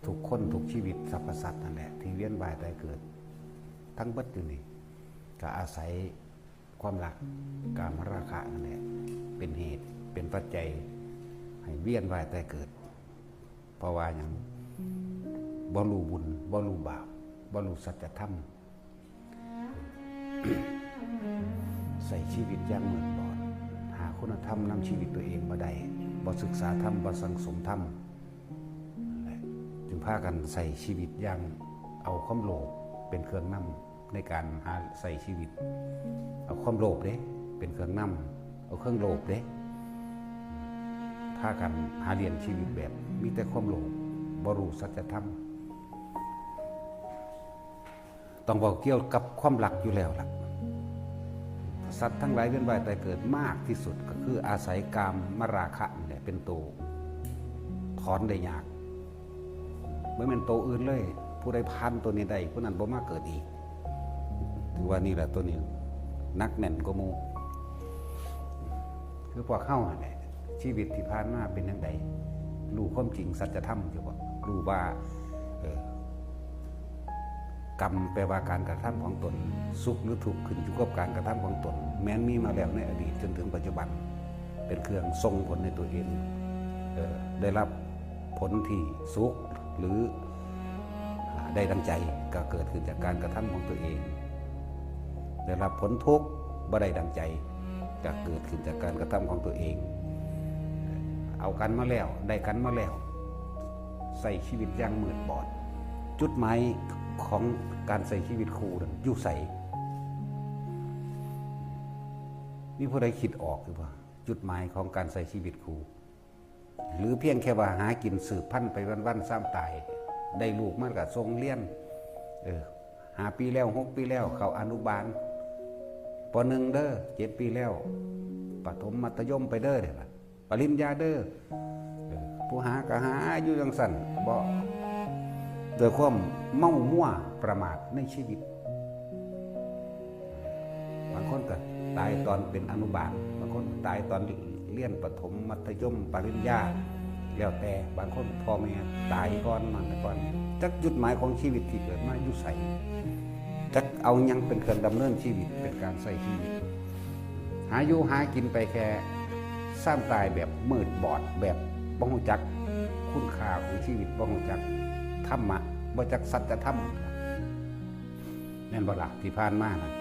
ทุกคนทุกชีวิตสรรพสัตว์นั่นแหละที่เวียนว่ายตายเกิดทั้งเบิดอยู่นี่ก็อาศัยความรักกามราคะนั่นแหละเป็นเหตุเป็นปัจจัยให้เวียนว่ายตายเกิดเพราะว่าอย่างบ่รู้บุญบ่รู้บาปบ่รู้สัจธรรม ใส่ชีวิตอย่างมืดบอดหาคุณธรรมนำชีวิตตัวเองมาได้บ่ศึกษาธรรมบ่สังสมธรรมจึงพากันใส่ชีวิตอย่างเอาความโลภเป็นเครื่องนำในการหาใส่ชีวิตเอาความโลภเด้เป็นเครื่องนำเอาเครื่องโลภเด้พากันหาเรียนชีวิตแบบมีแต่ความโลภบ่รู้สัจธรรมต้องบอกเกี่ยวกับความรักอยู่แล้วล่ะสัตว์ทั้งหลายเวียนว่ายตายเกิดมากที่สุดก็คืออาศัยกามมราคะนี่แหละเป็นตัวถอนได้ยากไม่เป็นตัวอื่นเลยผู้ใดพันตัวนี้ใดผู้นั้นบ่มาเกิดอีกถือว่านี่แหละตัวนี้นักแน่นกว่าหมู่คือพวกเข้าเนี่ยชีวิตที่ผ่านมาเป็นยังไงรู้ความจริงสัจธรรมอยู่บ่รู้ว่ากรรมแปลว่าการกระทำของตนสุขหรือทุกข์ขึ้นอยู่กับการกระทำของตนแม้นมีมาแล้วในอดีตจนถึงปัจจุบันเป็นเครื่องส่งผลในตัวเองได้รับผลที่สุขหรือได้ดังใจก็เกิดขึ้นจากการกระทำของตัวเองได้รับผลทุกข์บ่ได้ดังใจก็เกิดขึ้นจากการกระทำของตัวเองเอากันมาแล้วได้กันมาแล้วใส่ชีวิตอย่างมืดบอดจุดหมายของการใส่ชีวิตครูอยู่ใส่นี่ผู้ใดคิดออกหรือเปล่าจุดหมายของการใส่ชีวิตครูหรือเพียงแค่ว่าหากินสืบพันธุ์ไปวันๆซ้ำตายได้ลูกมันก็ทรงเลี้ยน5 ปีแล้ว6 ปีแล้วเขาอนุบาลป.1 เด้อ7 ปีแล้วประถมมัธยมไปเด้อเด้อปริญญาเด้อผู้หาก็หาอยู่จังสั่นบ่โดยความเมามั่วประมาทในชีวิตบางคนก็ตายตอนเป็นอนุบาลบางคนตายตอนเรียนประถมมัธยมปริญญาแล้วแต่บางคนพ่อแม่ตายก่อนมันก่อนจักจุดหมายของชีวิตที่เกิดมาอยู่ใส่จักเอายังเป็นเครื่องดำเนินชีวิตเป็นการใส่ชีวิตหาอยู่หากินไปแค่สร้างตายแบบมืดบอดแบบบ่รู้จักคุณค่าของชีวิตบ่รู้จักธรรมะบ่จักสัจธรรมแม่นบ่ล่ะที่ผ่านมานะ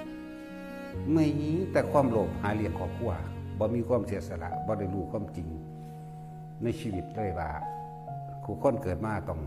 ไม่มีแต่ความโลภหาเลี้ยงครอบครัวบ่มีความเสียสละบ่ได้รู้ความจริงในชีวิตเลยว่าผู้คนเกิดมาต้อง